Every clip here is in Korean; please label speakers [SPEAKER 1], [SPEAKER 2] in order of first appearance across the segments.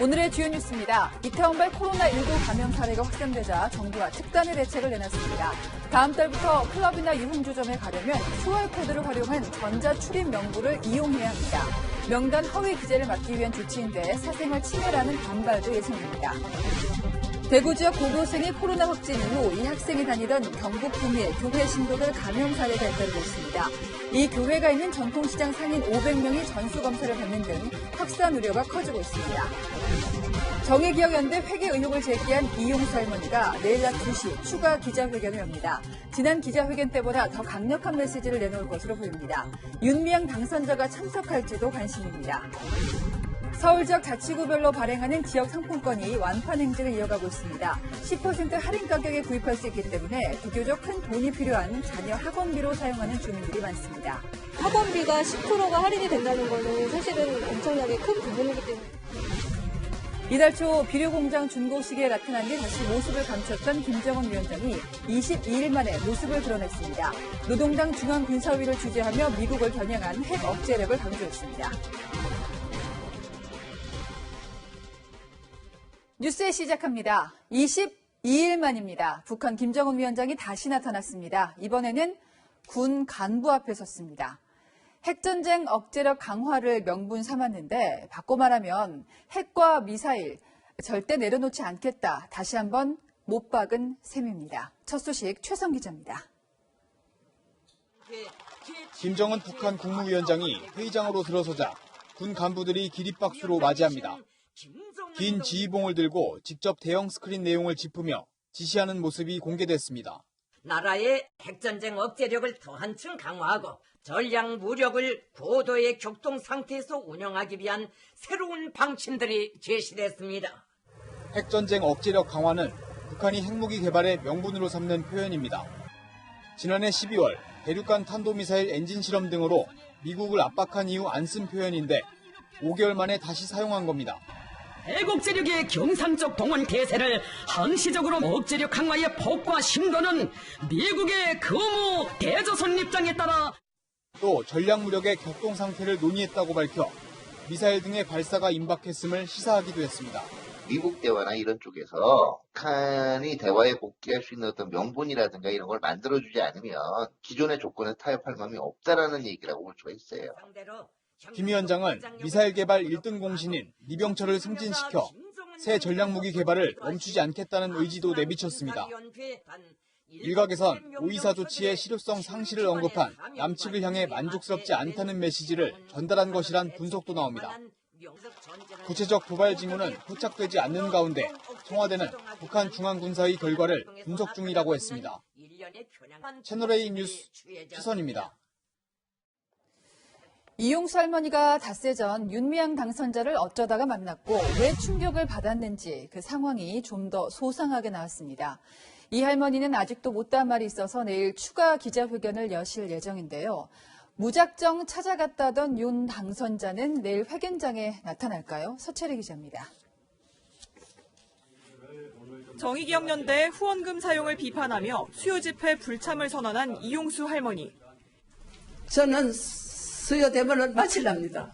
[SPEAKER 1] 오늘의 주요 뉴스입니다. 이태원발 코로나19 감염 사례가 확산되자 정부가 특단의 대책을 내놨습니다. 다음 달부터 클럽이나 유흥주점에 가려면 QR코드를 활용한 전자출입 명부를 이용해야 합니다. 명단 허위 기재를 막기 위한 조치인데 사생활 침해라는 반발도 예상됩니다. 대구 지역 고교생이 코로나 확진 이후 이 학생이 다니던 경북 구미의 교회 신도들 감염 사례가 잇따르고 있습니다. 이 교회가 있는 전통시장 상인 500명이 전수검사를 받는 등 확산 우려가 커지고 있습니다. 정의기억연대 회계 의혹을 제기한 이용수 할머니가 내일 낮 2시 추가 기자회견을 합니다. 지난 기자회견 때보다 더 강력한 메시지를 내놓을 것으로 보입니다. 윤미향 당선자가 참석할지도 관심입니다. 서울 지역 자치구별로 발행하는 지역 상품권이 완판 행진을 이어가고 있습니다. 10% 할인 가격에 구입할 수 있기 때문에 비교적 큰 돈이 필요한 자녀 학원비로 사용하는 주민들이 많습니다.
[SPEAKER 2] 학원비가 10%가 할인이 된다는 거는 사실은 엄청나게 큰 부분이기 때문에.
[SPEAKER 1] 이달 초 비료공장 준공 시기에 나타난 뒤 다시 모습을 감췄던 김정은 위원장이 22일 만에 모습을 드러냈습니다. 노동당 중앙군사위를 주재하며 미국을 겨냥한 핵 억제력을 강조했습니다. 뉴스에 시작합니다. 22일 만입니다. 북한 김정은 위원장이 다시 나타났습니다. 이번에는 군 간부 앞에 섰습니다. 핵전쟁 억제력 강화를 명분 삼았는데 바꿔 말하면 핵과 미사일 절대 내려놓지 않겠다. 다시 한번 못 박은 셈입니다. 첫 소식 최성 기자입니다.
[SPEAKER 3] 김정은 북한 국무위원장이 회의장으로 들어서자 군 간부들이 기립박수로 맞이합니다. 긴 지휘봉을 들고 직접 대형 스크린 내용을 짚으며 지시하는 모습이 공개됐습니다.
[SPEAKER 4] 나라의 핵전쟁 억제력을 더 한층 강화하고 전략 무력을 고도의 격동 상태에서 운영하기 위한 새로운 방침들이 제시됐습니다.
[SPEAKER 3] 핵전쟁 억제력 강화는 북한이 핵무기 개발의 명분으로 삼는 표현입니다. 지난해 12월 대륙간 탄도미사일 엔진 실험 등으로 미국을 압박한 이후 안 쓴 표현인데 5개월 만에 다시 사용한 겁니다.
[SPEAKER 5] 핵억제력의 경상적 동원 대세를 항시적으로 억제력 강화의 폭과 심도는 미국의 거무 대조선 입장에 따라
[SPEAKER 3] 또 전략무력의 격동 상태를 논의했다고 밝혀 미사일 등의 발사가 임박했음을 시사하기도 했습니다.
[SPEAKER 6] 미국 대화나 이런 쪽에서 북한이 대화에 복귀할 수 있는 어떤 명분이라든가 이런 걸 만들어주지 않으면 기존의 조건에 타협할 마음이 없다라는 얘기라고 볼 수가 있어요.
[SPEAKER 3] 김 위원장은 미사일 개발 1등 공신인 리병철을 승진시켜 새 전략무기 개발을 멈추지 않겠다는 의지도 내비쳤습니다. 일각에선 오이사 조치의 실효성 상실을 언급한 남측을 향해 만족스럽지 않다는 메시지를 전달한 것이란 분석도 나옵니다. 구체적 도발 징후는 포착되지 않는 가운데 청와대는 북한 중앙군사위 결과를 분석 중이라고 했습니다. 채널A 뉴스 최선입니다.
[SPEAKER 1] 이용수 할머니가 닷새 전 윤미향 당선자를 어쩌다가 만났고 왜 충격을 받았는지 그 상황이 좀 더 소상하게 나왔습니다. 이 할머니는 아직도 못다한 말이 있어서 내일 추가 기자회견을 여실 예정인데요. 무작정 찾아갔다던 윤 당선자는 내일 회견장에 나타날까요? 서채리 기자입니다.
[SPEAKER 7] 정의기억연대 후원금 사용을 비판하며 수요 집회 불참을 선언한 이용수 할머니.
[SPEAKER 8] 저는 수요 대본을 마치랍니다.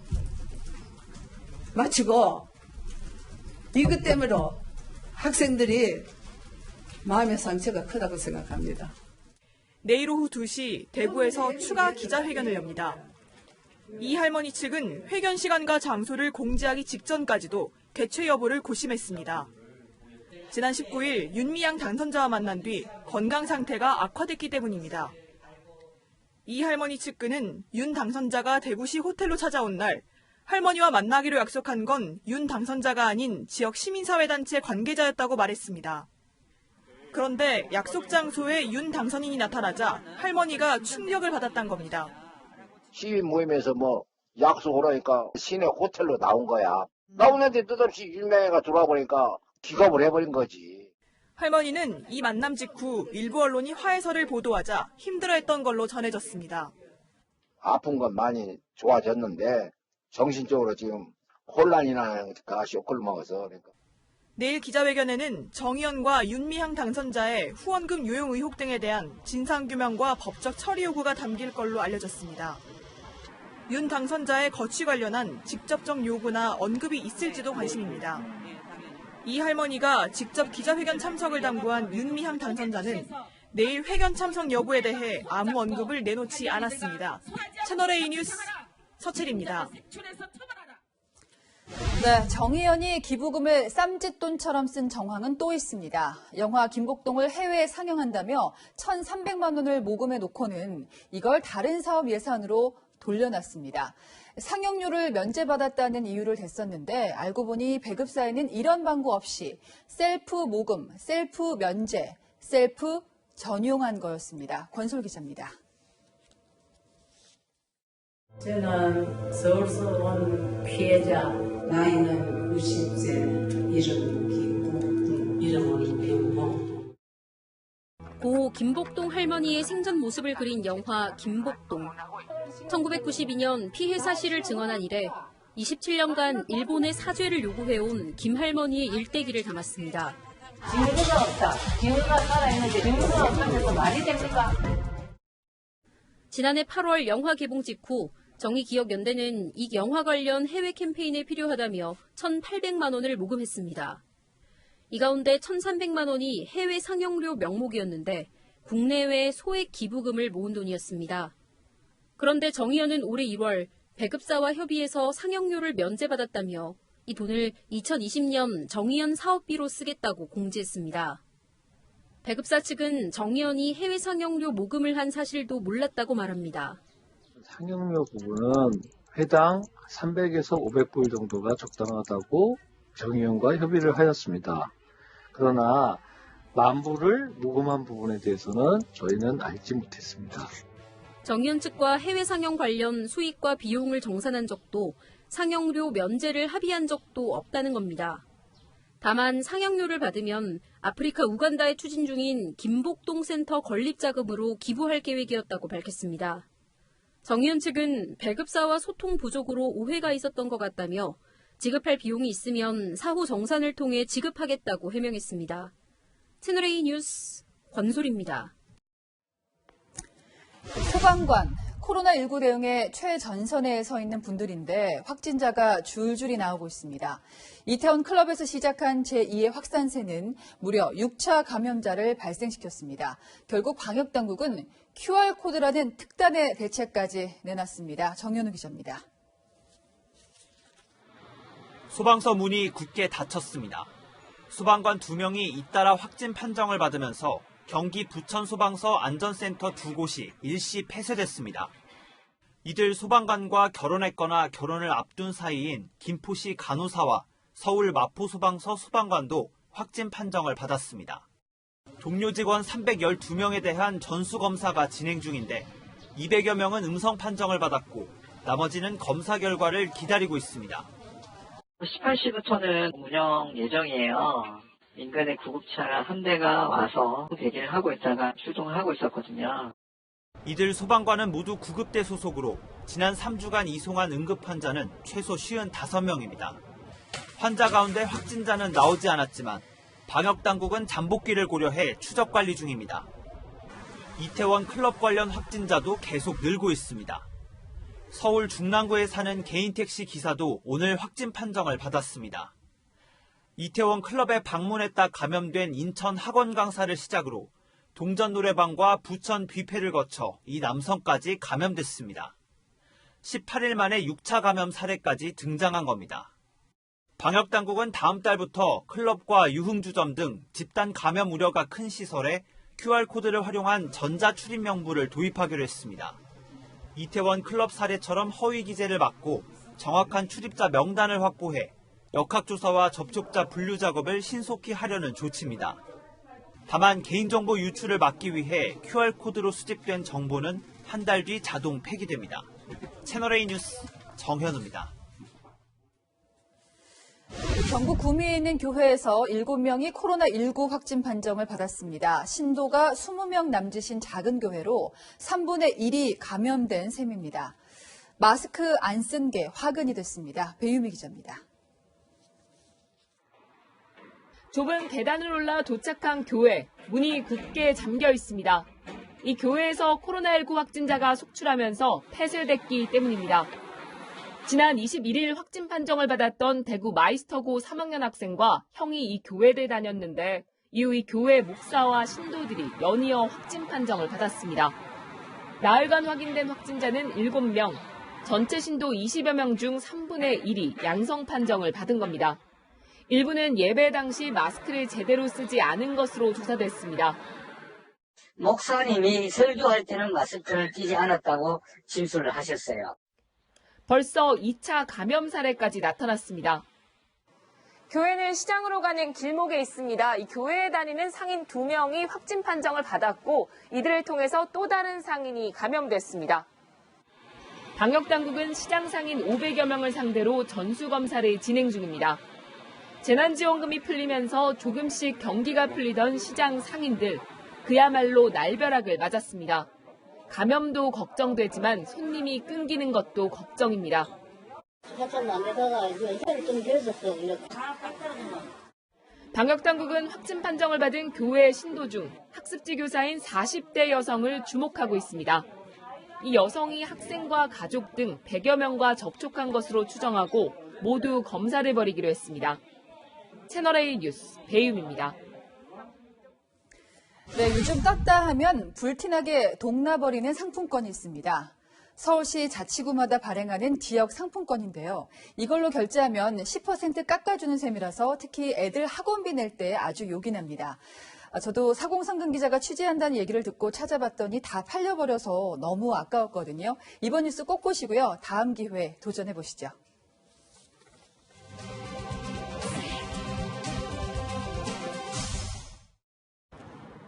[SPEAKER 8] 마치고 이것 때문에 학생들이 마음의 상처가 크다고 생각합니다.
[SPEAKER 7] 내일 오후 2시 대구에서 추가 기자회견을 엽니다. 이 할머니 측은 회견 시간과 장소를 공지하기 직전까지도 개최 여부를 고심했습니다. 지난 19일 윤미향 당선자와 만난 뒤 건강 상태가 악화됐기 때문입니다. 이 할머니 측근은 윤 당선자가 대구시 호텔로 찾아온 날 할머니와 만나기로 약속한 건 윤 당선자가 아닌 지역 시민사회단체 관계자였다고 말했습니다. 그런데 약속 장소에 윤 당선인이 나타나자 할머니가 충격을 받았단 겁니다.
[SPEAKER 9] 시민 모임에서 약속을 하니까 시내 호텔로 나온 거야. 나오는데 뜻없이 윤미향이가 들어와 보니까 기겁을 해버린 거지.
[SPEAKER 7] 할머니는 이 만남 직후 일부 언론이 화해설을 보도하자 힘들어했던 걸로 전해졌습니다.
[SPEAKER 9] 아픈 건 많이 좋아졌는데 정신적으로 지금 혼란이 나니까 쇼크를 먹어서. 그러니까.
[SPEAKER 7] 내일 기자회견에는 정의연과 윤미향 당선자의 후원금 유용 의혹 등에 대한 진상규명과 법적 처리 요구가 담길 걸로 알려졌습니다. 윤 당선자의 거취 관련한 직접적 요구나 언급이 있을지도 관심입니다. 이 할머니가 직접 기자회견 참석을 당부한 윤미향 당선자는 내일 회견 참석 여부에 대해 아무 언급을 내놓지 않았습니다. 채널A 뉴스 서채리입니다.
[SPEAKER 1] 네, 정의연이 기부금을 쌈짓돈처럼 쓴 정황은 또 있습니다. 영화 김복동을 해외에 상영한다며 1,300만 원을 모금해 놓고는 이걸 다른 사업 예산으로 돌려놨습니다. 상영료를 면제받았다는 이유를 댔었는데 알고 보니 배급사에는 이런 방구 없이 셀프 모금, 셀프 면제, 셀프 전용한 거였습니다. 권솔 기자입니다.
[SPEAKER 10] 저는 서울서 온 피해자, 나이는 60세, 이름은 김복동.
[SPEAKER 11] 고 김복동 할머니의 생전 모습을 그린 영화 김복동. 1992년 피해 사실을 증언한 이래 27년간 일본의 사죄를 요구해온 김 할머니의 일대기를 담았습니다.
[SPEAKER 10] 증거가 없다. 증거가 살아있는데 증거가 없다면서 말이 됩니까?
[SPEAKER 11] 지난해 8월 영화 개봉 직후 정의기억연대는 이 영화 관련 해외 캠페인에 필요하다며 1,800만 원을 모금했습니다. 이 가운데 1,300만 원이 해외 상영료 명목이었는데 국내외 소액 기부금을 모은 돈이었습니다. 그런데 정의연은 올해 1월 배급사와 협의해서 상영료를 면제받았다며 이 돈을 2020년 정의연 사업비로 쓰겠다고 공지했습니다. 배급사 측은 정의연이 해외 상영료 모금을 한 사실도 몰랐다고 말합니다.
[SPEAKER 12] 상영료 부분은 회당 300에서 500불 정도가 적당하다고 정의연과 협의를 하였습니다. 그러나 만불을 모금한 부분에 대해서는 저희는 알지 못했습니다.
[SPEAKER 11] 정의연 측과 해외 상영 관련 수익과 비용을 정산한 적도 상영료 면제를 합의한 적도 없다는 겁니다. 다만 상영료를 받으면 아프리카 우간다에 추진 중인 김복동 센터 건립 자금으로 기부할 계획이었다고 밝혔습니다. 정의연 측은 배급사와 소통 부족으로 오해가 있었던 것 같다며 지급할 비용이 있으면 사후 정산을 통해 지급하겠다고 해명했습니다. 채널A 뉴스 권솔입니다.
[SPEAKER 1] 소방관, 코로나19 대응에 최전선에 서 있는 분들인데 확진자가 줄줄이 나오고 있습니다. 이태원 클럽에서 시작한 제2의 확산세는 무려 6차 감염자를 발생시켰습니다. 결국 방역당국은 QR코드라는 특단의 대책까지 내놨습니다. 정현우 기자입니다.
[SPEAKER 13] 소방서 문이 굳게 닫혔습니다. 소방관 2명이 잇따라 확진 판정을 받으면서 경기 부천소방서 안전센터 2곳이 일시 폐쇄됐습니다. 이들 소방관과 결혼했거나 결혼을 앞둔 사이인 김포시 간호사와 서울 마포소방서 소방관도 확진 판정을 받았습니다. 동료 직원 312명에 대한 전수검사가 진행 중인데 200여 명은 음성 판정을 받았고 나머지는 검사 결과를 기다리고 있습니다.
[SPEAKER 14] 18시부터는 운영 예정이에요. 인근의 구급차 한 대가 와서 대기를 하고 있다가 출동을 하고 있었거든요.
[SPEAKER 13] 이들 소방관은 모두 구급대 소속으로 지난 3주간 이송한 응급 환자는 최소 55명입니다. 환자 가운데 확진자는 나오지 않았지만 방역당국은 잠복기를 고려해 추적 관리 중입니다. 이태원 클럽 관련 확진자도 계속 늘고 있습니다. 서울 중랑구에 사는 개인 택시 기사도 오늘 확진 판정을 받았습니다. 이태원 클럽에 방문했다 감염된 인천 학원 강사를 시작으로 동전 노래방과 부천 뷔페를 거쳐 이 남성까지 감염됐습니다. 18일 만에 6차 감염 사례까지 등장한 겁니다. 방역당국은 다음 달부터 클럽과 유흥주점 등 집단 감염 우려가 큰 시설에 QR코드를 활용한 전자출입 명부를 도입하기로 했습니다. 이태원 클럽 사례처럼 허위 기재를 막고 정확한 출입자 명단을 확보해 역학조사와 접촉자 분류 작업을 신속히 하려는 조치입니다. 다만 개인정보 유출을 막기 위해 QR코드로 수집된 정보는 한 달 뒤 자동 폐기됩니다. 채널A 뉴스 정현우입니다.
[SPEAKER 1] 경북 구미에 있는 교회에서 7명이 코로나19 확진 판정을 받았습니다. 신도가 20명 남짓인 작은 교회로 3분의 1이 감염된 셈입니다. 마스크 안 쓴 게 화근이 됐습니다. 배유미 기자입니다.
[SPEAKER 15] 좁은 계단을 올라 도착한 교회, 문이 굳게 잠겨 있습니다. 이 교회에서 코로나19 확진자가 속출하면서 폐쇄됐기 때문입니다. 지난 21일 확진 판정을 받았던 대구 마이스터고 3학년 학생과 형이 이 교회를 다녔는데 이후 이 교회 목사와 신도들이 연이어 확진 판정을 받았습니다. 나흘간 확인된 확진자는 7명, 전체 신도 20여 명 중 3분의 1이 양성 판정을 받은 겁니다. 일부는 예배 당시 마스크를 제대로 쓰지 않은 것으로 조사됐습니다.
[SPEAKER 16] 목사님이 설교할 때는 마스크를 끼지 않았다고 진술을 하셨어요.
[SPEAKER 15] 벌써 2차 감염 사례까지 나타났습니다.
[SPEAKER 17] 교회는 시장으로 가는 길목에 있습니다. 이 교회에 다니는 상인 2명이 확진 판정을 받았고 이들을 통해서 또 다른 상인이 감염됐습니다.
[SPEAKER 15] 방역당국은 시장 상인 500여 명을 상대로 전수검사를 진행 중입니다. 재난지원금이 풀리면서 조금씩 경기가 풀리던 시장 상인들, 그야말로 날벼락을 맞았습니다. 감염도 걱정되지만 손님이 끊기는 것도 걱정입니다. 방역당국은 확진 판정을 받은 교회 신도 중 학습지 교사인 40대 여성을 주목하고 있습니다. 이 여성이 학생과 가족 등 100여 명과 접촉한 것으로 추정하고 모두 검사를 벌이기로 했습니다. 채널A 뉴스 배윤입니다.
[SPEAKER 1] 네, 요즘 떴다 하면 불티나게 동나버리는 상품권이 있습니다. 서울시 자치구마다 발행하는 지역 상품권인데요. 이걸로 결제하면 10% 깎아주는 셈이라서 특히 애들 학원비 낼 때 아주 요긴합니다. 저도 사공성근 기자가 취재한다는 얘기를 듣고 찾아봤더니 다 팔려버려서 너무 아까웠거든요. 이번 뉴스 꼭 보시고요. 다음 기회에 도전해보시죠.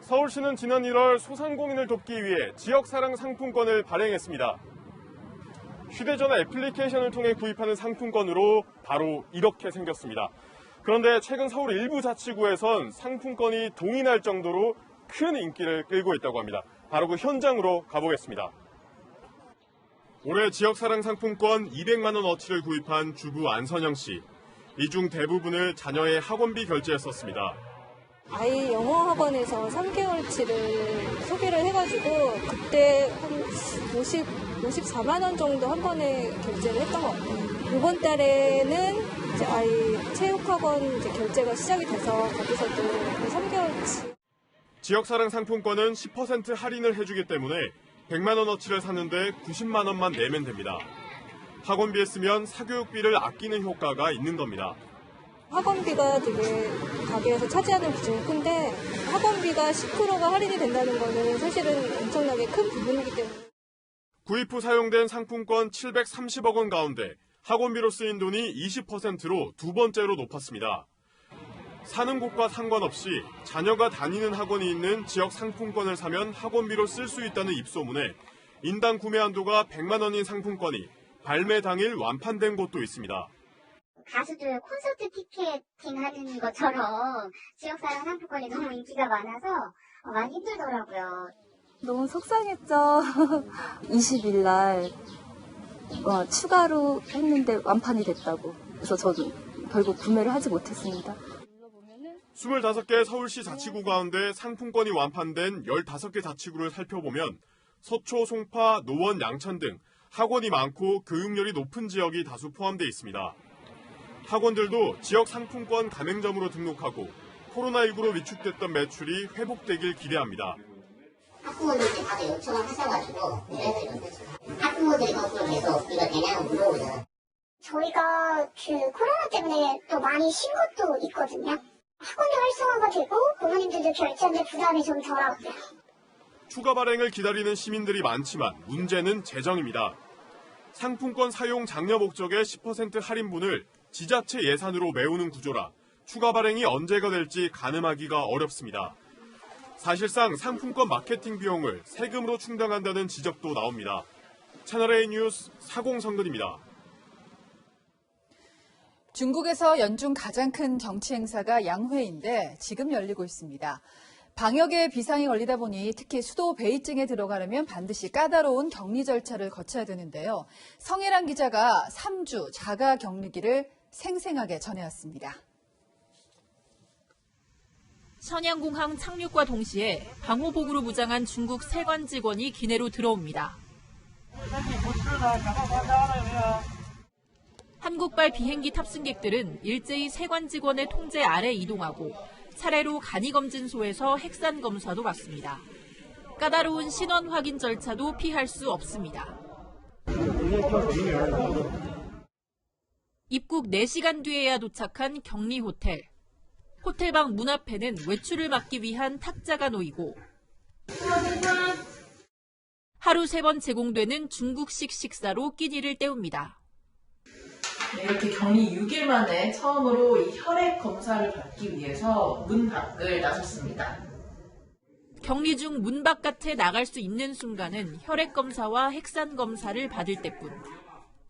[SPEAKER 18] 서울시는 지난 1월 소상공인을 돕기 위해 지역사랑 상품권을 발행했습니다. 휴대전화 애플리케이션을 통해 구입하는 상품권으로 바로 이렇게 생겼습니다. 그런데 최근 서울 일부 자치구에선 상품권이 동인할 정도로 큰 인기를 끌고 있다고 합니다. 바로 그 현장으로 가보겠습니다. 올해 지역사랑 상품권 200만 원어치를 구입한 주부 안선영 씨. 이 중 대부분을 자녀의 학원비 결제했었습니다.
[SPEAKER 2] 아이 영어 학원에서 3개월치를 소개를 해가지고 그때 한 54만 원 정도 한 번에 결제를 했던 것 같아요. 이번 달에는 이제 아이 체육학원 이제 결제가 시작이 돼서 거기서도 3개월치.
[SPEAKER 18] 지역사랑 상품권은 10% 할인을 해주기 때문에 100만 원어치를 사는데 90만 원만 내면 됩니다. 학원비에 쓰면 사교육비를 아끼는 효과가 있는 겁니다.
[SPEAKER 2] 학원비가 되게 가게에서 차지하는 비중이 큰데 학원비가 10%가 할인이 된다는 거는 사실은 엄청나게 큰 부분이기 때문에.
[SPEAKER 18] 구입 후 사용된 상품권 730억 원 가운데 학원비로 쓰인 돈이 20%로 두 번째로 높았습니다. 사는 곳과 상관없이 자녀가 다니는 학원이 있는 지역 상품권을 사면 학원비로 쓸 수 있다는 입소문에 인당 구매 한도가 100만 원인 상품권이 발매 당일 완판된 곳도 있습니다.
[SPEAKER 19] 가수들 콘서트 티켓팅 하는 것처럼 지역사랑 상품권이 너무 인기가 많아서 많이 힘들더라고요.
[SPEAKER 20] 너무 속상했죠. 20일 날 추가로 했는데 완판이 됐다고. 그래서 저도 결국 구매를 하지 못했습니다.
[SPEAKER 18] 25개 서울시 자치구 가운데 상품권이 완판된 15개 자치구를 살펴보면 서초, 송파, 노원, 양천 등 학원이 많고 교육열이 높은 지역이 다수 포함되어 있습니다. 학원들도 지역 상품권 가맹점으로 등록하고 코로나19로 위축됐던 매출이 회복되길 기대합니다.
[SPEAKER 19] 학부모들께 다들 요청을 하셔가지고 내려드리는 거죠. 학부모들이 거꾸로 계속 이거 되냐고 물어보죠. 저희가 코로나 때문에 또 많이 쉰 것도 있거든요. 학원도 활성화가 되고 부모님들도 결제하는데 부담이 좀 덜하고요.
[SPEAKER 18] 추가 발행을 기다리는 시민들이 많지만 문제는 재정입니다. 상품권 사용 장려 목적의 10% 할인분을 지자체 예산으로 메우는 구조라 추가 발행이 언제가 될지 가늠하기가 어렵습니다. 사실상 상품권 마케팅 비용을 세금으로 충당한다는 지적도 나옵니다. 채널A 뉴스 사공성근입니다.
[SPEAKER 1] 중국에서 연중 가장 큰 정치 행사가 양회인데 지금 열리고 있습니다. 방역에 비상이 걸리다 보니 특히 수도 베이징에 들어가려면 반드시 까다로운 격리 절차를 거쳐야 되는데요. 성혜란 기자가 3주 자가 격리기를 생생하게 전해왔습니다.
[SPEAKER 11] 선양공항 착륙과 동시에 방호복으로 무장한 중국 세관 직원이 기내로 들어옵니다. 한국발 비행기 탑승객들은 일제히 세관 직원의 통제 아래 이동하고 차례로 간이검진소에서 핵산 검사도 받습니다. 까다로운 신원 확인 절차도 피할 수 없습니다. 입국 4시간 뒤에야 도착한 격리 호텔. 호텔방 문 앞에는 외출을 막기 위한 탁자가 놓이고 하루 3번 제공되는 중국식 식사로 끼니를 때웁니다.
[SPEAKER 10] 이렇게 격리 6일 만에 처음으로 이 혈액 검사를 받기 위해서 문 밖을 나섰습니다.
[SPEAKER 11] 격리 중 문 바깥에 나갈 수 있는 순간은 혈액 검사와 핵산 검사를 받을 때뿐.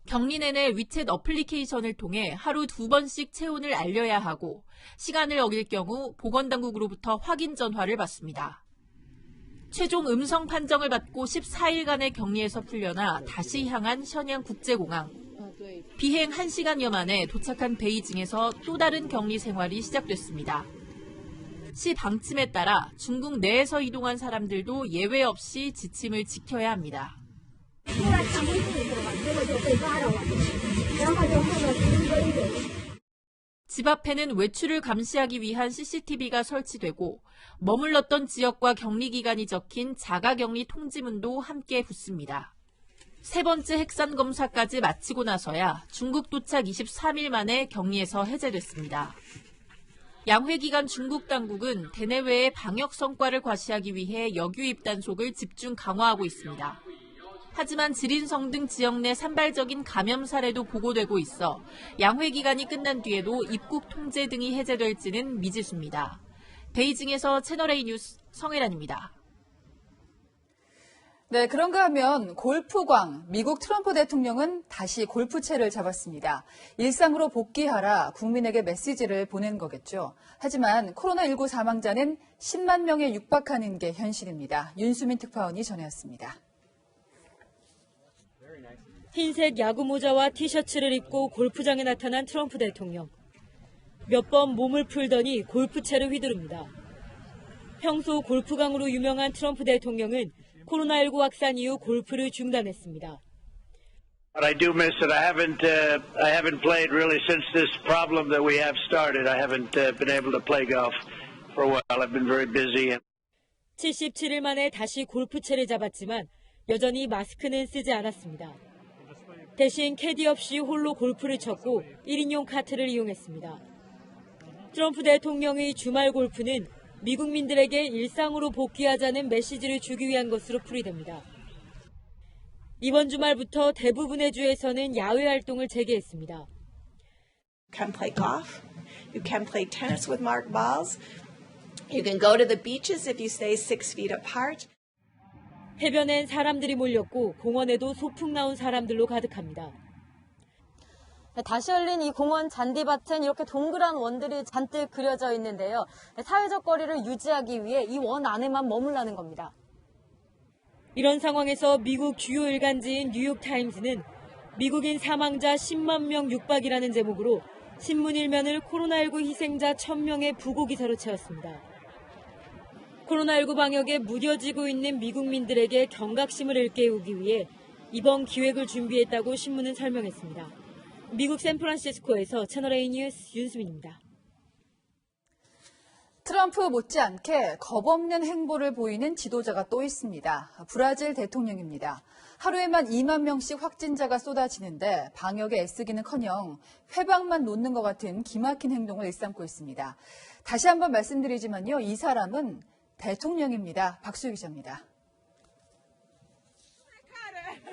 [SPEAKER 11] 격리 내내 위챗 어플리케이션을 통해 하루 2번씩 체온을 알려야 하고 시간을 어길 경우 보건당국으로부터 확인 전화를 받습니다. 최종 음성 판정을 받고 14일간의 격리에서 풀려나 다시 향한 션양국제공항. 비행 1시간여 만에 도착한 베이징에서 또 다른 격리 생활이 시작됐습니다. 시 방침에 따라 중국 내에서 이동한 사람들도 예외 없이 지침을 지켜야 합니다. 집 앞에는 외출을 감시하기 위한 CCTV가 설치되고 머물렀던 지역과 격리 기간이 적힌 자가격리 통지문도 함께 붙습니다. 3번째 핵산 검사까지 마치고 나서야 중국 도착 23일 만에 격리에서 해제됐습니다. 양회 기간 중국 당국은 대내외의 방역 성과를 과시하기 위해 여규 입단속을 집중 강화하고 있습니다. 하지만 지린성 등 지역 내 산발적인 감염 사례도 보고되고 있어 양회 기간이 끝난 뒤에도 입국 통제 등이 해제될지는 미지수입니다. 베이징에서 채널A 뉴스 성혜란입니다.
[SPEAKER 1] 네, 그런가 하면 골프광, 미국 트럼프 대통령은 다시 골프채를 잡았습니다. 일상으로 복귀하라 국민에게 메시지를 보낸 거겠죠. 하지만 코로나19 사망자는 10만 명에 육박하는 게 현실입니다. 윤수민 특파원이 전해왔습니다.
[SPEAKER 21] 흰색 야구 모자와 티셔츠를 입고 골프장에 나타난 트럼프 대통령. 몇 번 몸을 풀더니 골프채를 휘두릅니다. 평소 골프광으로 유명한 트럼프 대통령은 코로나19 확산 이후 골프를 중단했습니다.
[SPEAKER 22] But I do miss it. I haven't played really since this problem that we have started. I haven't been able to play golf for a while. I've been very busy.
[SPEAKER 21] 77일 만에 다시 골프채를 잡았지만 여전히 마스크는 쓰지 않았습니다. 대신 캐디 없이 홀로 골프를 쳤고 1인용 카트를 이용했습니다. 트럼프 대통령의 주말 골프는 미국민들에게 일상으로 복귀하자는 메시지를 주기 위한 것으로 풀이됩니다. 이번 주말부터 대부분의 주에서는 야외 활동을 재개했습니다.
[SPEAKER 23] You can play golf. You can play tennis with marked balls. You can go to the beaches if you stay 6 feet apart.
[SPEAKER 21] 해변엔 사람들이 몰렸고 공원에도 소풍 나온 사람들로 가득합니다.
[SPEAKER 24] 다시 열린 이 공원 잔디밭은 이렇게 동그란 원들이 잔뜩 그려져 있는데요. 사회적 거리를 유지하기 위해 이 원 안에만 머물라는 겁니다.
[SPEAKER 21] 이런 상황에서 미국 주요 일간지인 뉴욕타임즈는 미국인 사망자 10만 명 육박이라는 제목으로 신문 1면을 코로나19 희생자 1000명의 부고 기사로 채웠습니다. 코로나19 방역에 무뎌지고 있는 미국민들에게 경각심을 일깨우기 위해 이번 기획을 준비했다고 신문은 설명했습니다. 미국 샌프란시스코에서 채널A 뉴스 윤수민입니다.
[SPEAKER 1] 트럼프 못지않게 겁없는 행보를 보이는 지도자가 또 있습니다. 브라질 대통령입니다. 하루에만 2만 명씩 확진자가 쏟아지는데 방역에 애쓰기는커녕 회방만 놓는 것 같은 기막힌 행동을 일삼고 있습니다. 다시 한번 말씀드리지만요. 이 사람은 대통령입니다. 박수희 기자입니다.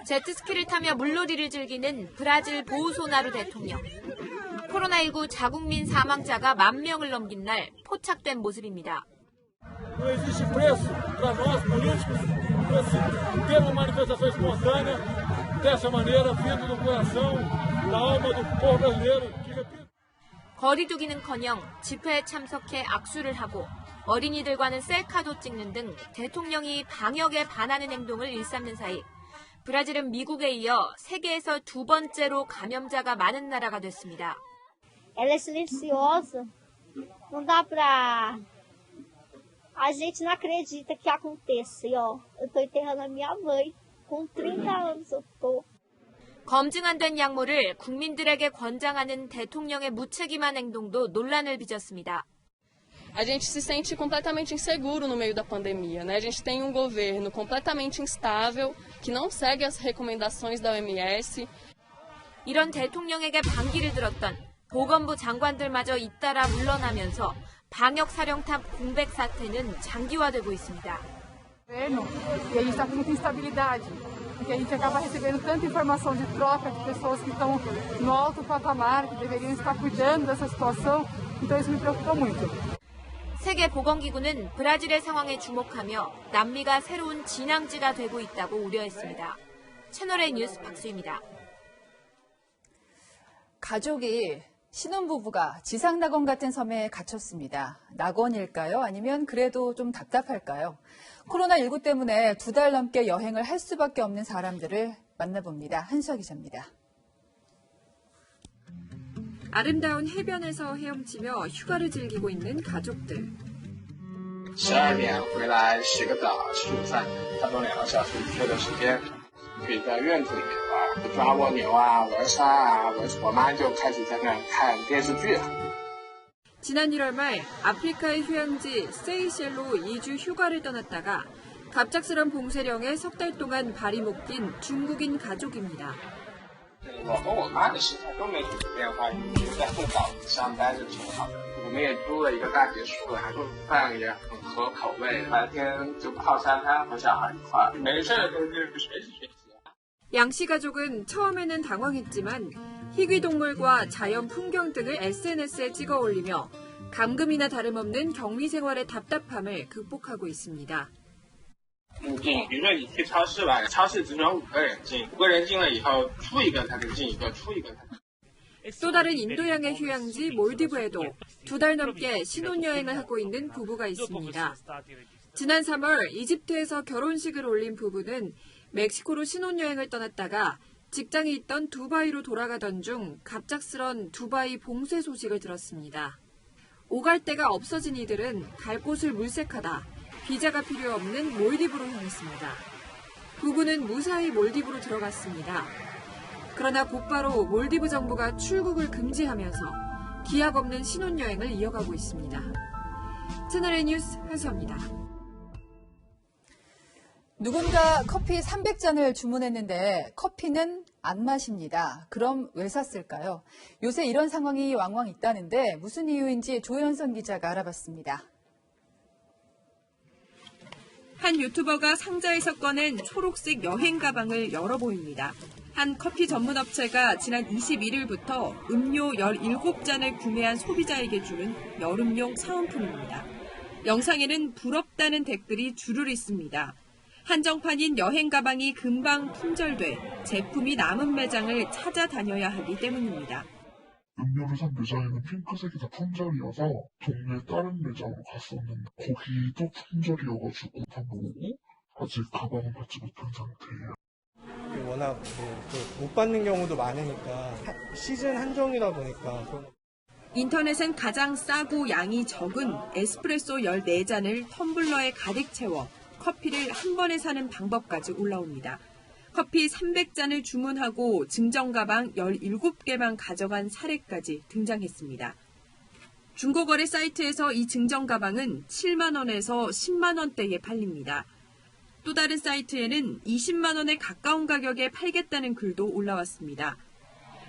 [SPEAKER 25] 제트스키를 타며 물놀이를 즐기는 브라질 보우소나루 대통령. 코로나19 자국민 사망자가 1만 명을 넘긴 날 포착된 모습입니다.
[SPEAKER 26] Não existe preço para nós políticos ter uma manifestação espontânea dessa maneira, vindo do coração, da alma do povo brasileiro.
[SPEAKER 25] 거리두기는커녕 집회에 참석해 악수를 하고 어린이들과는 셀카도 찍는 등 대통령이 방역에 반하는 행동을 일삼는 사이 브라질은 미국에 이어 세계에서 2번째로 감염자가 많은 나라가 됐습니다.
[SPEAKER 27] Ela é silenciosa. Não dá pra
[SPEAKER 3] A gente não acredita que aconteça. E ó, eu tô enterrando a minha mãe. Com 30 anos eu tô.
[SPEAKER 25] 검증 안 된 약물을 국민들에게 권장하는 대통령의 무책임한 행동도 논란을 빚었습니다.
[SPEAKER 4] A gente se sente completamente inseguro no meio da pandemia, né? A gente tem um governo completamente instável, que não segue as recomendações da OMS.
[SPEAKER 25] 이런 대통령에게 반기를 들었던 보건부 장관들마저 잇따라 물러나면서 방역사령탑 공백 사태는 장기화되고 있습니다.
[SPEAKER 5] E a gente está com muita instabilidade, porque a gente acaba recebendo tanta informação de troca de pessoas que estão no alto patamar, que deveriam estar cuidando dessa situação, então isso me preocupa muito.
[SPEAKER 25] 세계보건기구는 브라질의 상황에 주목하며 남미가 새로운 진앙지가 되고 있다고 우려했습니다. 채널A 뉴스 박수입니다.
[SPEAKER 1] 가족이 신혼부부가 지상낙원 같은 섬에 갇혔습니다. 낙원일까요? 아니면 그래도 좀 답답할까요? 코로나19 때문에 2달 넘게 여행을 할 수밖에 없는 사람들을 만나봅니다. 한수아 기자입니다.
[SPEAKER 25] 아름다운 해변에서 헤엄치며 휴가를 즐기고 있는 가족들.
[SPEAKER 6] 12点回来洗个澡吃午饭差不多2个小时左右的时间可以在院子里面玩抓蜗牛啊玩沙啊我妈就开始在那看电视剧了
[SPEAKER 25] 지난 1월 말 아프리카의 휴양지 세이셸로 2주 휴가를 떠났다가 갑작스런 봉쇄령에 석 달 동안 발이 묶인 중국인 가족입니다.
[SPEAKER 6] 我和我妈的时差都没什么变化就在凤岛上班是挺好的我们也租了一个大别墅还做饭也很合口味白天就泡沙滩和小孩一块没事的时候就是学习
[SPEAKER 25] 양씨 가족은 처음에는 당황했지만 희귀동물과 자연 풍경 등을 SNS에 찍어 올리며 감금이나 다름없는 격리 생활의 답답함을 극복하고 있습니다.
[SPEAKER 6] 入境比如说你去超市吧超市只准5个人进5个人进了以后出一个才能进一个出一个才能
[SPEAKER 25] 또 다른 인도양의 휴양지 몰디브에도 2달 넘게 신혼여행을 하고 있는 부부가 있습니다. 지난 3월 이집트에서 결혼식을 올린 부부는 멕시코로 신혼여행을 떠났다가 직장이 있던 두바이로 돌아가던 중 갑작스런 두바이 봉쇄 소식을 들었습니다. 오갈 데가 없어진 이들은 갈 곳을 물색하다 비자가 필요 없는 몰디브로 향했습니다. 부부는 무사히 몰디브로 들어갔습니다. 그러나 곧바로 몰디브 정부가 출국을 금지하면서 기약 없는 신혼여행을 이어가고 있습니다. 채널A 뉴스 한수아입니다.
[SPEAKER 1] 누군가 커피 300잔을 주문했는데 커피는 안 마십니다. 그럼 왜 샀을까요? 요새 이런 상황이 왕왕 있다는데 무슨 이유인지 조현선 기자가 알아봤습니다.
[SPEAKER 25] 한 유튜버가 상자에서 꺼낸 초록색 여행 가방을 열어 보입니다. 한 커피 전문 업체가 지난 21일부터 음료 17잔을 구매한 소비자에게 주는 여름용 사은품입니다. 영상에는 부럽다는 댓글이 줄을 잇습니다. 한정판인 여행 가방이 금방 품절돼 제품이 남은 매장을 찾아다녀야 하기 때문입니다.
[SPEAKER 8] 음료를 산 매장에는 핑크색이 다 품절이어서 동네 다른 매장으로 갔었는데 거기도 품절이어가지고 다 모으고 아직 가방은 받지 못한 상태예요.
[SPEAKER 9] 워낙 못 받는 경우도 많으니까 시즌 한정이다 보니까
[SPEAKER 25] 인터넷엔 가장 싸고 양이 적은 에스프레소 14잔을 텀블러에 가득 채워 커피를 한 번에 사는 방법까지 올라옵니다. 커피 300잔을 주문하고 증정가방 17개만 가져간 사례까지 등장했습니다. 중고거래 사이트에서 이 증정가방은 7만 원에서 10만 원대에 팔립니다. 또 다른 사이트에는 20만 원에 가까운 가격에 팔겠다는 글도 올라왔습니다.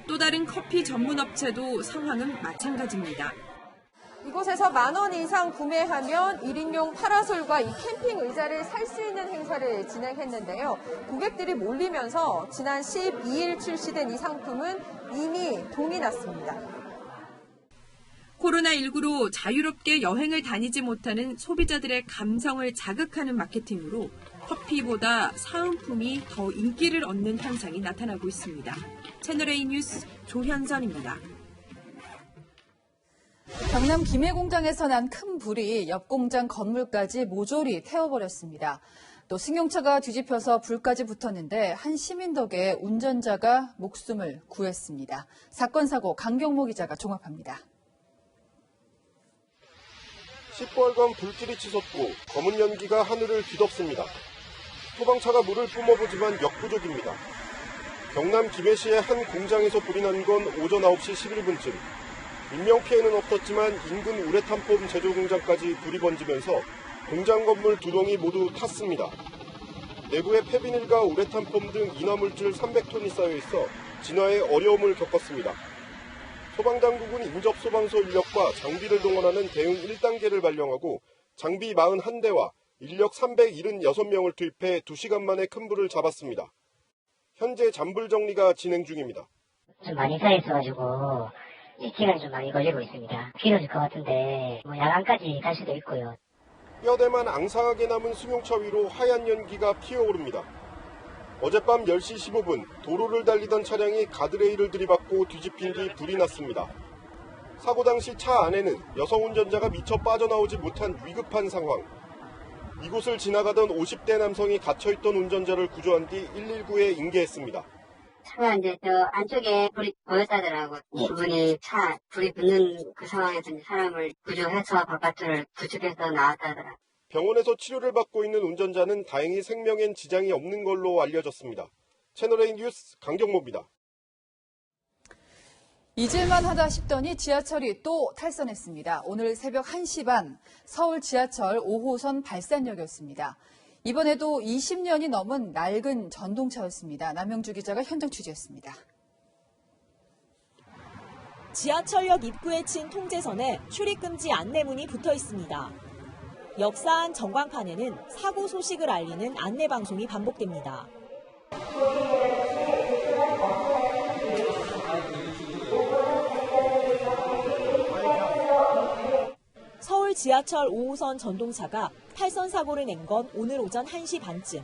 [SPEAKER 25] 또 다른 커피 전문 업체도 상황은 마찬가지입니다.
[SPEAKER 27] 이곳에서 10,000원 이상 구매하면 1인용 파라솔과 이 캠핑 의자를 살 수 있는 행사를 진행했는데요. 고객들이 몰리면서 지난 12일 출시된 이 상품은 이미 동이 났습니다.
[SPEAKER 25] 코로나19로 자유롭게 여행을 다니지 못하는 소비자들의 감성을 자극하는 마케팅으로 커피보다 사은품이 더 인기를 얻는 현상이 나타나고 있습니다. 채널A 뉴스 조현선입니다.
[SPEAKER 1] 경남 김해 공장에서 난 큰 불이 옆 공장 건물까지 모조리 태워버렸습니다. 또 승용차가 뒤집혀서 불까지 붙었는데 한 시민 덕에 운전자가 목숨을 구했습니다. 사건 사고 강경모 기자가 종합합니다.
[SPEAKER 18] 시뻘건 불길이 치솟고 검은 연기가 하늘을 뒤덮습니다. 소방차가 물을 뿜어보지만 역부족입니다. 경남 김해시의 한 공장에서 불이 난 건 오전 9시 11분쯤. 인명피해는 없었지만 인근 우레탄폼 제조 공장까지 불이 번지면서 공장 건물 2동이 모두 탔습니다. 내부에 폐비닐과 우레탄폼 등 인화물질 300톤이 쌓여있어 진화에 어려움을 겪었습니다. 소방당국은 인접소방서 인력과 장비를 동원하는 대응 1단계를 발령하고 장비 41대와 인력 376명을 투입해 2시간 만에 큰 불을 잡았습니다. 현재 잔불 정리가 진행 중입니다.
[SPEAKER 7] 좀 많이 쌓여있어가지고 시간이 좀 많이 걸리고 있습니다. 길어질 것 같은데 야간까지 갈 수도 있고요.
[SPEAKER 18] 뼈대만 앙상하게 남은 승용차 위로 하얀 연기가 피어오릅니다. 어젯밤 10시 15분 도로를 달리던 차량이 가드레일을 들이받고 뒤집힌 뒤 불이 났습니다. 사고 당시 차 안에는 여성 운전자가 미처 빠져나오지 못한 위급한 상황. 이곳을 지나가던 50대 남성이 갇혀있던 운전자를 구조한 뒤 119에 인계했습니다.
[SPEAKER 7] 차가 이제 저 안쪽에 불이 보였다더라고. 그분이 차 불이 붙는 그 상황에서 이제 사람을 구조해서 바깥을 구축해서 나왔다더라.
[SPEAKER 18] 병원에서 치료를 받고 있는 운전자는 다행히 생명엔 지장이 없는 걸로 알려졌습니다. 채널A 뉴스 강경모입니다.
[SPEAKER 1] 잊을만 하다 싶더니 지하철이 또 탈선했습니다. 오늘 새벽 1시 반 서울 지하철 5호선 발산역이었습니다. 이번에도 20년이 넘은 낡은 전동차였습니다. 남영주 기자가 현장 취재했습니다.
[SPEAKER 12] 지하철역 입구에 친 통제선에 출입금지 안내문이 붙어 있습니다. 역사한 전광판에는 사고 소식을 알리는 안내방송이 반복됩니다. 서울 지하철 5호선 전동차가 탈선 사고를 낸 건 오늘 오전 1시 반쯤.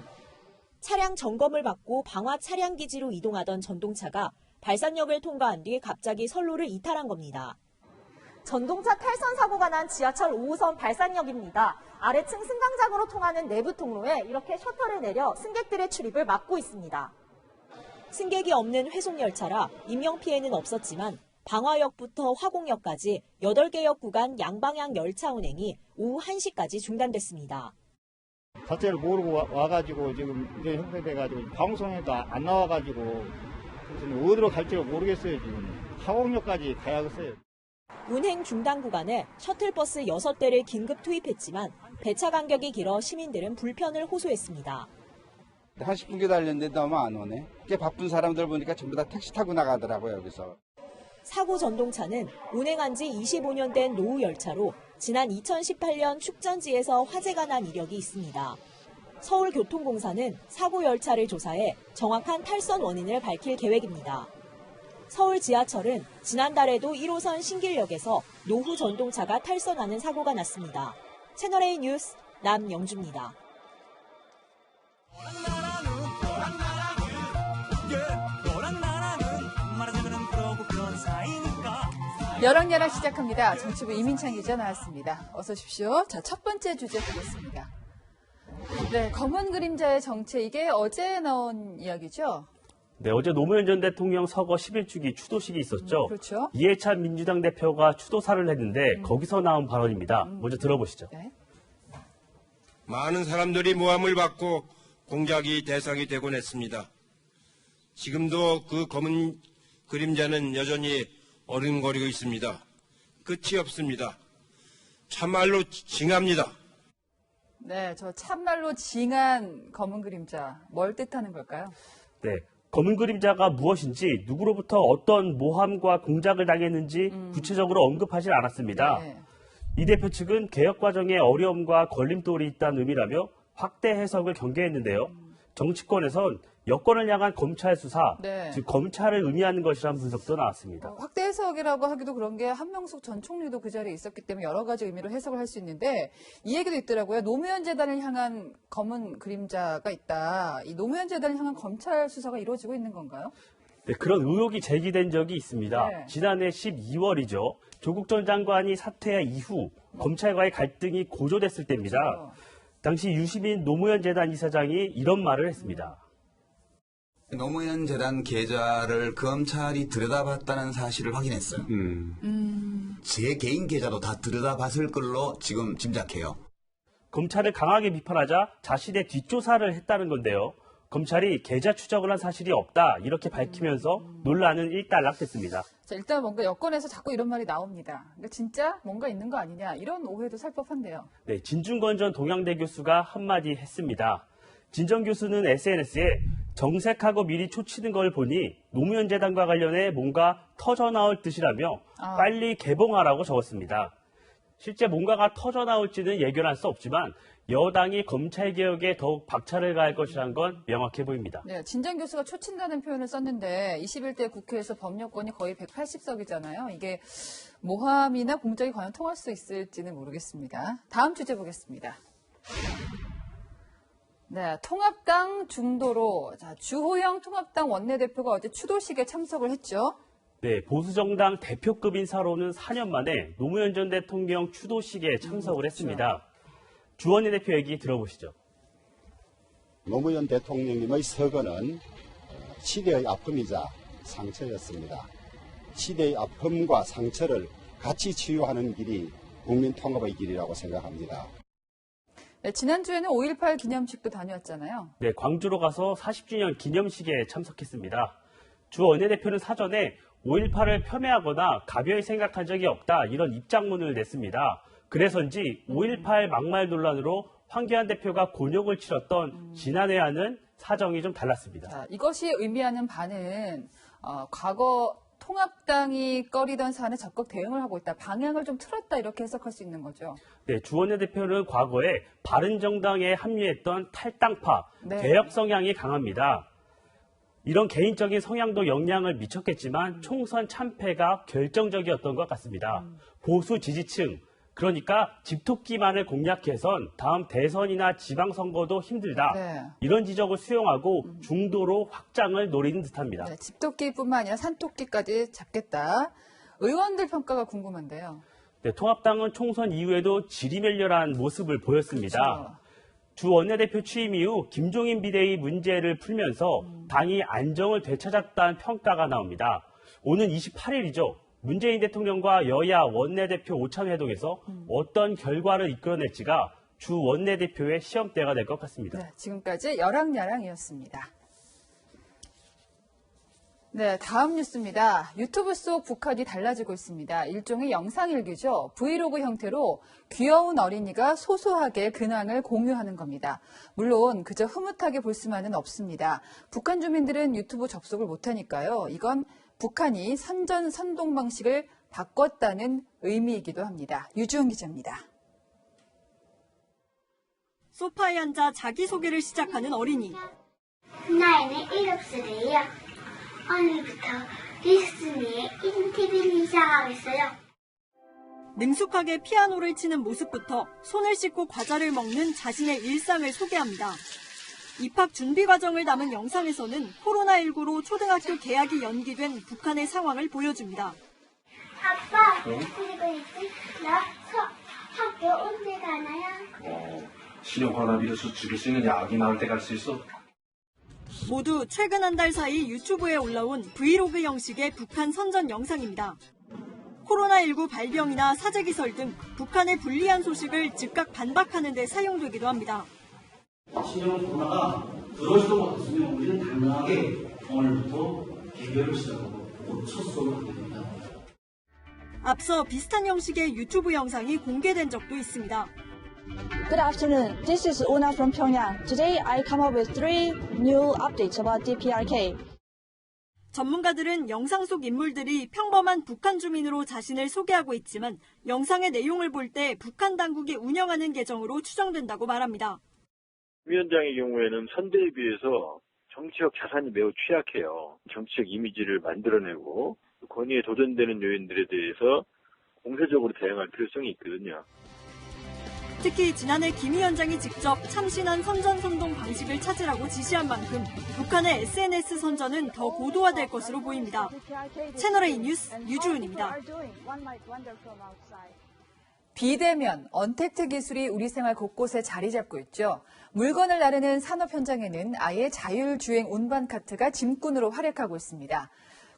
[SPEAKER 12] 차량 점검을 받고 방화 차량 기지로 이동하던 전동차가 발산역을 통과한 뒤 갑자기 선로를 이탈한 겁니다. 전동차 탈선 사고가 난 지하철 5호선 발산역입니다. 아래층 승강장으로 통하는 내부 통로에 이렇게 셔터를 내려 승객들의 출입을 막고 있습니다. 승객이 없는 회송열차라 인명피해는 없었지만 방화역부터 화곡역까지 8개 역 구간 양방향 열차 운행이 오후 1시까지 중단됐습니다.
[SPEAKER 13] 자체를 모르고 와가지고 지금 이제 형성돼가지고 방송에도 안 나와가지고 그래서 어디로 갈지를 모르겠어요. 지금 화곡역까지 가야겠어요.
[SPEAKER 12] 운행 중단 구간에 셔틀버스 6대를 긴급 투입했지만 배차 간격이 길어 시민들은 불편을 호소했습니다.
[SPEAKER 14] 40분 기다렸는데 너무 안 오네. 꽤 바쁜 사람들 보니까 전부 다 택시 타고 나가더라고요, 여기서.
[SPEAKER 12] 사고 전동차는 운행한 지 25년 된 노후 열차로 지난 2018년 축전지에서 화재가 난 이력이 있습니다. 서울교통공사는 사고 열차를 조사해 정확한 탈선 원인을 밝힐 계획입니다. 서울 지하철은 지난달에도 1호선 신길역에서 노후 전동차가 탈선하는 사고가 났습니다. 채널A 뉴스 남영주입니다.
[SPEAKER 1] 여랑야랑 시작합니다. 정치부 이민창 기자 나왔습니다. 어서 오십시오. 자, 첫 번째 주제 보겠습니다. 네, 검은 그림자의 정체, 이게 어제 나온 이야기죠?
[SPEAKER 15] 네, 어제 노무현 전 대통령 서거 11주기 추도식이 있었죠.
[SPEAKER 1] 그렇죠.
[SPEAKER 15] 이해찬 민주당 대표가 추도사를 했는데 거기서 나온 발언입니다. 먼저 들어보시죠.
[SPEAKER 1] 네.
[SPEAKER 16] 많은 사람들이 모함을 받고 공작이 대상이 되곤 했습니다. 지금도 그 검은 그림자는 여전히 어른거리고 있습니다. 끝이 없습니다. 참말로 징합니다.
[SPEAKER 1] 네, 저 참말로 징한 검은 그림자, 뭘 뜻하는 걸까요?
[SPEAKER 15] 네, 검은 그림자가 무엇인지, 누구로부터 어떤 모함과 공작을 당했는지 구체적으로 언급하지 않았습니다.
[SPEAKER 1] 네.
[SPEAKER 15] 이 대표 측은 개혁 과정에 어려움과 걸림돌이 있다는 의미라며 확대 해석을 경계했는데요. 정치권에선 여권을 향한 검찰 수사,
[SPEAKER 1] 네.
[SPEAKER 15] 즉 검찰을 의미하는 것이라는 분석도 나왔습니다.
[SPEAKER 1] 확대 해석이라고 하기도 그런 게 한명숙 전 총리도 그 자리에 있었기 때문에 여러 가지 의미로 해석을 할 수 있는데 이 얘기도 있더라고요. 노무현 재단을 향한 검은 그림자가 있다. 이 노무현 재단을 향한 검찰 수사가 이루어지고 있는 건가요?
[SPEAKER 15] 네, 그런 의혹이 제기된 적이 있습니다.
[SPEAKER 1] 네.
[SPEAKER 15] 지난해 12월이죠. 조국 전 장관이 사퇴 이후 검찰과의 갈등이 고조됐을 때입니다.
[SPEAKER 1] 그렇죠.
[SPEAKER 15] 당시 유시민 노무현 재단 이사장이 이런 말을 했습니다.
[SPEAKER 2] 노무현 재단 계좌를 검찰이 들여다봤다는 사실을 확인했어요. 제 개인 계좌도 다 들여다봤을 걸로 지금 짐작해요.
[SPEAKER 15] 검찰을 강하게 비판하자 자신의 뒷조사를 했다는 건데요. 검찰이 계좌 추적을 한 사실이 없다 이렇게 밝히면서 논란은 일단락됐습니다.
[SPEAKER 1] 자, 일단 뭔가 여권에서 자꾸 이런 말이 나옵니다. 그러니까 진짜 뭔가 있는 거 아니냐 이런 오해도 살 법한데요.
[SPEAKER 15] 네, 진중권 전 동양대 교수가 한마디 했습니다. 진 전 교수는 SNS에 정색하고 미리 초치는 걸 보니 노무현 재단과 관련해 뭔가 터져나올 듯이라며 빨리 개봉하라고 적었습니다. 실제 뭔가가 터져나올지는 예견할 수 없지만 여당이 검찰개혁에 더욱 박차를 가할 것이라는 건 명확해 보입니다.
[SPEAKER 1] 네, 진 전 교수가 초친다는 표현을 썼는데 21대 국회에서 법여권이 거의 180석이잖아요. 이게 모함이나 공작이 과연 통할 수 있을지는 모르겠습니다. 다음 주제 보겠습니다. 네, 통합당 중도로 주호영 통합당 원내대표가 어제 추도식에 참석을 했죠.
[SPEAKER 15] 네, 보수정당 대표급 인사로는 4년 만에 노무현 전 대통령 추도식에 참석을 했습니다. 주 원내대표 얘기 들어보시죠.
[SPEAKER 10] 노무현 대통령님의 서거는 시대의 아픔이자 상처였습니다. 시대의 아픔과 상처를 같이 치유하는 길이 국민 통합의 길이라고 생각합니다.
[SPEAKER 1] 네, 지난주에는 5.18 기념식도 다녀왔잖아요.
[SPEAKER 15] 네, 광주로 가서 40주년 기념식에 참석했습니다. 주 원내대표는 사전에 5.18을 폄훼하거나 가벼이 생각한 적이 없다 이런 입장문을 냈습니다. 그래서인지 5.18 막말 논란으로 황교안 대표가 곤욕을 치렀던 지난해와는 사정이 좀 달랐습니다.
[SPEAKER 1] 자, 이것이 의미하는 바는 과거 통합당이 꺼리던 사안에 적극 대응을 하고 있다. 방향을 좀 틀었다 이렇게 해석할 수 있는 거죠.
[SPEAKER 15] 네, 주 원내대표는 과거에 바른정당에 합류했던 탈당파,
[SPEAKER 1] 네.
[SPEAKER 15] 개혁 성향이 강합니다. 이런 개인적인 성향도 영향을 미쳤겠지만 총선 참패가 결정적이었던 것 같습니다. 보수 지지층, 그러니까 집토끼만을 공략해선 다음 대선이나 지방선거도 힘들다.
[SPEAKER 1] 네.
[SPEAKER 15] 이런 지적을 수용하고 중도로 확장을 노리는 듯합니다.
[SPEAKER 1] 네, 집토끼뿐만 아니라 산토끼까지 잡겠다. 의원들 평가가 궁금한데요.
[SPEAKER 15] 네, 통합당은 총선 이후에도 지리멸렬한 모습을 보였습니다.
[SPEAKER 1] 그렇죠.
[SPEAKER 15] 주 원내대표 취임 이후 김종인 비대위 문제를 풀면서 당이 안정을 되찾았다는 평가가 나옵니다. 오는 28일이죠. 문재인 대통령과 여야 원내대표 오찬회동에서 어떤 결과를 이끌어낼지가 주 원내대표의 시험대가 될 것 같습니다.
[SPEAKER 1] 네, 지금까지 열왕야랑이었습니다. 네, 다음 뉴스입니다. 유튜브 속 북한이 달라지고 있습니다. 일종의 영상일기죠. 브이로그 형태로 귀여운 어린이가 소소하게 근황을 공유하는 겁니다. 물론 그저 흐뭇하게 볼 수만은 없습니다. 북한 주민들은 유튜브 접속을 못하니까요. 이건 북한이 선동 방식을 바꿨다는 의미이기도 합니다. 유주은 기자입니다.
[SPEAKER 11] 소파에 앉아 자기소개를 시작하는 어린이.
[SPEAKER 17] 나이는 7살이에요. 오늘부터 디스니의 1인 TV를 시작하고 있어요.
[SPEAKER 11] 능숙하게 피아노를 치는 모습부터 손을 씻고 과자를 먹는 자신의 일상을 소개합니다. 입학 준비 과정을 담은 영상에서는 코로나19로 초등학교 개학이 연기된 북한의 상황을 보여줍니다.
[SPEAKER 17] 아빠, 그리고 이제 나 학교 언제 가나요?
[SPEAKER 19] 신형 코로나 비루스 죽일 수 있는 약이 나올 때 갈 수 있어.
[SPEAKER 11] 모두 최근 한 달 사이 유튜브에 올라온 브이로그 형식의 북한 선전 영상입니다. 코로나19 발병이나 사재기설 등 북한의 불리한 소식을 즉각 반박하는 데 사용되기도 합니다.
[SPEAKER 19] 신형 코로나가 들어오지도 못했으면 우리는 당당하게 오늘부터 개별을 시작하고 첫 수업을 하게 됩니다.
[SPEAKER 11] 앞서 비슷한 형식의 유튜브 영상이 공개된 적도 있습니다.
[SPEAKER 20] Good afternoon. This is Una from Pyongyang. Today I come up with 3 new updates about DPRK.
[SPEAKER 11] 전문가들은 영상 속 인물들이 평범한 북한 주민으로 자신을 소개하고 있지만 영상의 내용을 볼 때 북한 당국이 운영하는 계정으로 추정된다고 말합니다.
[SPEAKER 22] 위원장의 경우에는 선대에 비해서 정치적 자산이 매우 취약해요. 정치적 이미지를 만들어내고 권위에 도전되는 요인들에 대해서 공세적으로 대응할 필요성이 있거든요.
[SPEAKER 11] 특히 지난해 김 위원장이 직접 참신한 선전-선동 방식을 찾으라고 지시한 만큼 북한의 SNS 선전은 더 고도화될 것으로 보입니다. 채널A 뉴스 유주은입니다.
[SPEAKER 1] 비대면, 언택트 기술이 우리 생활 곳곳에 자리 잡고 있죠. 물건을 나르는 산업 현장에는 아예 자율주행 운반 카트가 짐꾼으로 활약하고 있습니다.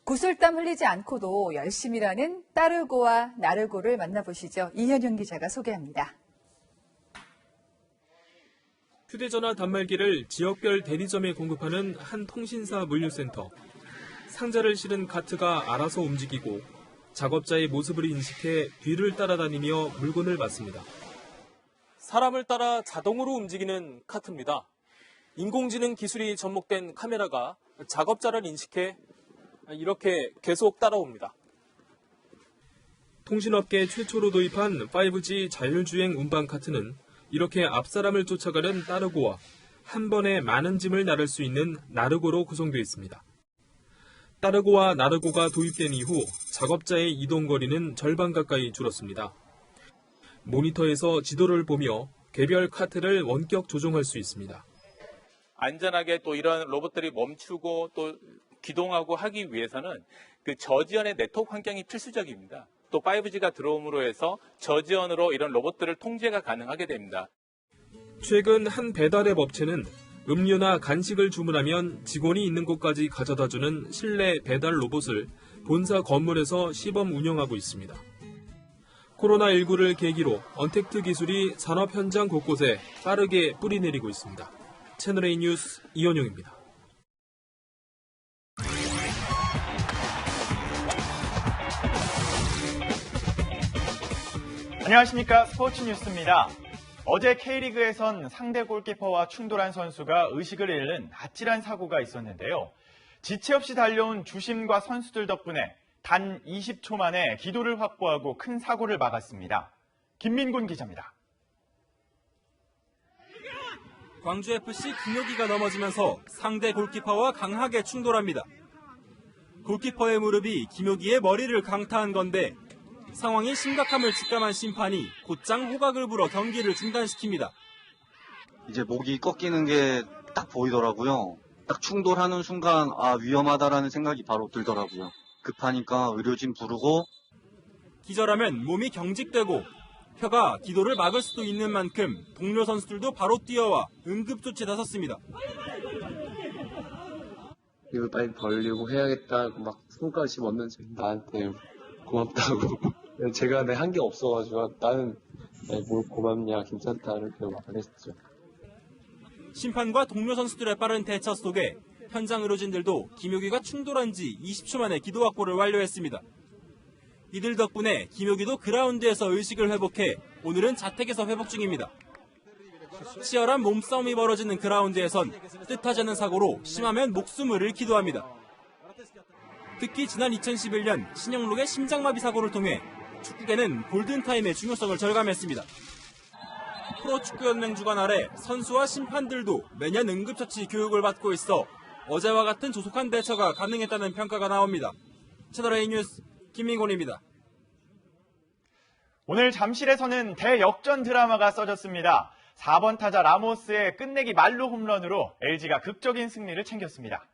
[SPEAKER 1] 구슬땀 흘리지 않고도 열심히 일하는 따르고와 나르고를 만나보시죠. 이현영 기자가 소개합니다.
[SPEAKER 3] 휴대전화 단말기를 지역별 대리점에 공급하는 한 통신사 물류센터. 상자를 실은 카트가 알아서 움직이고 작업자의 모습을 인식해 뒤를 따라다니며 물건을 받습니다. 사람을 따라 자동으로 움직이는 카트입니다. 인공지능 기술이 접목된 카메라가 작업자를 인식해 이렇게 계속 따라옵니다. 통신업계 최초로 도입한 5G 자율주행 운반 카트는 이렇게 앞사람을 쫓아가는 따르고와 한 번에 많은 짐을 나를 수 있는 나르고로 구성되어 있습니다. 따르고와 나르고가 도입된 이후 작업자의 이동 거리는 절반 가까이 줄었습니다. 모니터에서 지도를 보며 개별 카트를 원격 조종할 수 있습니다.
[SPEAKER 4] 안전하게 또 이런 로봇들이 멈추고 또 기동하고 하기 위해서는 그 저지연의 네트워크 환경이 필수적입니다. 또 5G가 들어옴으로 해서 저지연으로 이런 로봇들을 통제가 가능하게 됩니다.
[SPEAKER 3] 최근 한 배달앱 업체는 음료나 간식을 주문하면 직원이 있는 곳까지 가져다주는 실내 배달 로봇을 본사 건물에서 시범 운영하고 있습니다. 코로나19를 계기로 언택트 기술이 산업 현장 곳곳에 빠르게 뿌리내리고 있습니다. 채널A 뉴스 이현용입니다.
[SPEAKER 5] 안녕하십니까. 스포츠 뉴스입니다. 어제 K리그에선 상대 골키퍼와 충돌한 선수가 의식을 잃는 아찔한 사고가 있었는데요. 지체 없이 달려온 주심과 선수들 덕분에 단 20초 만에 기도를 확보하고 큰 사고를 막았습니다. 김민곤 기자입니다.
[SPEAKER 3] 광주FC 김효기가 넘어지면서 상대 골키퍼와 강하게 충돌합니다. 골키퍼의 무릎이 김효기의 머리를 강타한 건데 상황의 심각함을 직감한 심판이 곧장 호각을 불어 경기를 중단시킵니다.
[SPEAKER 21] 이제 목이 꺾이는 게 딱 보이더라고요. 딱 충돌하는 순간 위험하다라는 생각이 바로 들더라고요. 급하니까 의료진 부르고.
[SPEAKER 3] 기절하면 몸이 경직되고 혀가 기도를 막을 수도 있는 만큼 동료 선수들도 바로 뛰어와 응급조치에 나섰습니다.
[SPEAKER 23] 이거 빨리 벌리고 해야겠다고 막 손까지 얹는 나한테 고맙다고. 제가 한 게 없어가지고 나는 뭘 고맙냐 괜찮다 이렇게 말을 했죠.
[SPEAKER 3] 심판과 동료 선수들의 빠른 대처 속에 현장 의료진들도 김효기가 충돌한 지 20초 만에 기도 확보를 완료했습니다. 이들 덕분에 김효기도 그라운드에서 의식을 회복해 오늘은 자택에서 회복 중입니다. 치열한 몸싸움이 벌어지는 그라운드에선 뜻하지 않은 사고로 심하면 목숨을 잃기도 합니다. 특히 지난 2011년 신영록의 심장마비 사고를 통해 축구계는 골든타임의 중요성을 절감했습니다. 프로축구연맹 주관 아래 선수와 심판들도 매년 응급처치 교육을 받고 있어 어제와 같은 조속한 대처가 가능했다는 평가가 나옵니다. 채널A 뉴스 김민곤입니다.
[SPEAKER 5] 오늘 잠실에서는 대역전 드라마가 써졌습니다. 4번 타자 라모스의 끝내기 말로 홈런으로 LG가 극적인 승리를 챙겼습니다.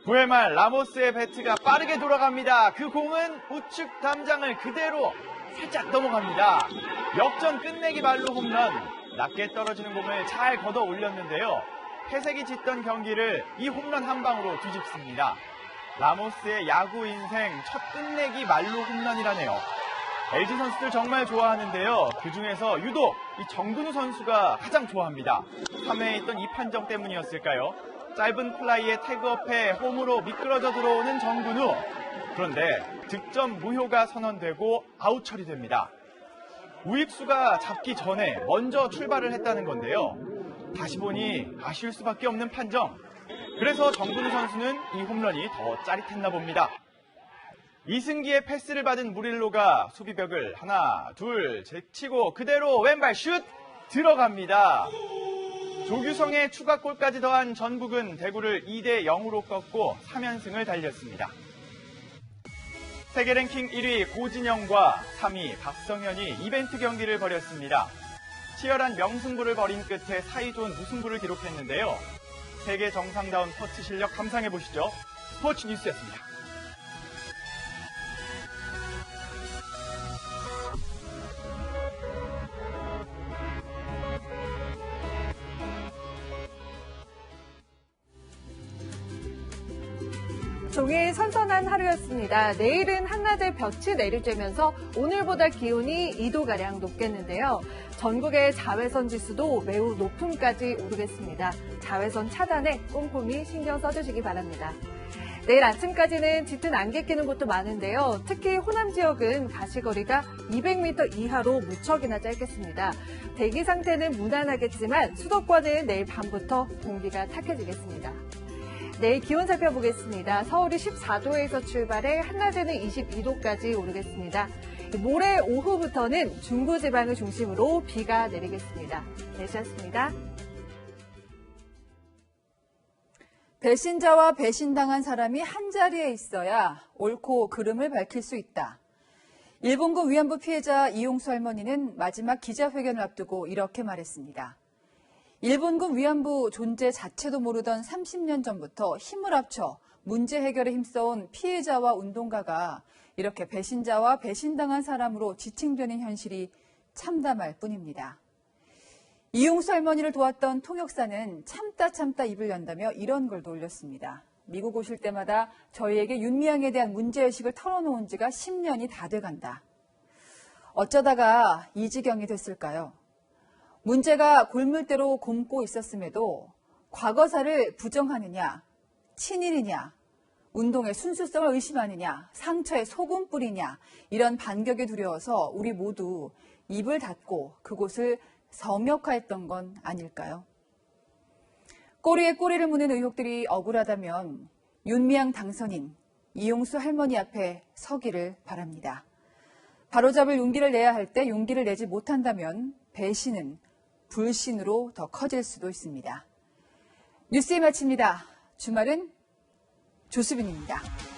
[SPEAKER 5] 9회 말 라모스의 배트가 빠르게 돌아갑니다. 그 공은 우측 담장을 그대로 살짝 넘어갑니다. 역전 끝내기 말로 홈런. 낮게 떨어지는 공을 잘 걷어 올렸는데요. 회색이 짙던 경기를 이 홈런 한 방으로 뒤집습니다. 라모스의 야구 인생 첫 끝내기 말로 홈런이라네요. LG 선수들 정말 좋아하는데요. 그중에서 유독 이 정근우 선수가 가장 좋아합니다. 3회에 있던 이 판정 때문이었을까요? 짧은 플라이에 태그업해 홈으로 미끄러져 들어오는 정근우. 그런데 득점 무효가 선언되고 아웃 처리됩니다. 우익수가 잡기 전에 먼저 출발을 했다는 건데요. 다시 보니 아쉬울 수밖에 없는 판정. 그래서 정근우 선수는 이 홈런이 더 짜릿했나 봅니다. 이승기의 패스를 받은 무릴로가 수비벽을 하나, 둘 제치고 그대로 왼발 슛 들어갑니다. 조규성의 추가골까지 더한 전북은 대구를 2대0으로 꺾고 3연승을 달렸습니다. 세계 랭킹 1위 고진영과 3위 박성현이 이벤트 경기를 벌였습니다. 치열한 명승부를 벌인 끝에 사이좋은 무승부를 기록했는데요. 세계 정상다운 터치 실력 감상해보시죠. 스포츠 뉴스였습니다.
[SPEAKER 6] 종일 선선한 하루였습니다. 내일은 한낮에 볕이 내리쬐면서 오늘보다 기온이 2도가량 높겠는데요. 전국의 자외선 지수도 매우 높음까지 오르겠습니다. 자외선 차단에 꼼꼼히 신경 써주시기 바랍니다. 내일 아침까지는 짙은 안개 끼는 곳도 많은데요. 특히 호남 지역은 가시거리가 200m 이하로 무척이나 짧겠습니다. 대기 상태는 무난하겠지만 수도권은 내일 밤부터 공기가 탁해지겠습니다. 내일 기온 살펴보겠습니다. 서울이 14도에서 출발해 한낮에는 22도까지 오르겠습니다. 모레 오후부터는 중부지방을 중심으로 비가 내리겠습니다. 내시였습니다.
[SPEAKER 1] 배신자와 배신당한 사람이 한자리에 있어야 옳고 그름을 밝힐 수 있다. 일본군 위안부 피해자 이용수 할머니는 마지막 기자회견을 앞두고 이렇게 말했습니다. 일본군 위안부 존재 자체도 모르던 30년 전부터 힘을 합쳐 문제 해결에 힘써온 피해자와 운동가가 이렇게 배신자와 배신당한 사람으로 지칭되는 현실이 참담할 뿐입니다. 이용수 할머니를 도왔던 통역사는 참다 입을 연다며 이런 글도 올렸습니다. 미국 오실 때마다 저희에게 윤미향에 대한 문제의식을 털어놓은 지가 10년이 다 돼간다. 어쩌다가 이 지경이 됐을까요? 문제가 골물대로 곪고 있었음에도 과거사를 부정하느냐, 친일이냐, 운동의 순수성을 의심하느냐, 상처에 소금 뿌리냐 이런 반격이 두려워서 우리 모두 입을 닫고 그곳을 성역화했던 건 아닐까요? 꼬리에 꼬리를 무는 의혹들이 억울하다면 윤미향 당선인 이용수 할머니 앞에 서기를 바랍니다. 바로잡을 용기를 내야 할 때 용기를 내지 못한다면 배신은 불신으로 더 커질 수도 있습니다. 뉴스에 마칩니다. 주말은 조수빈입니다.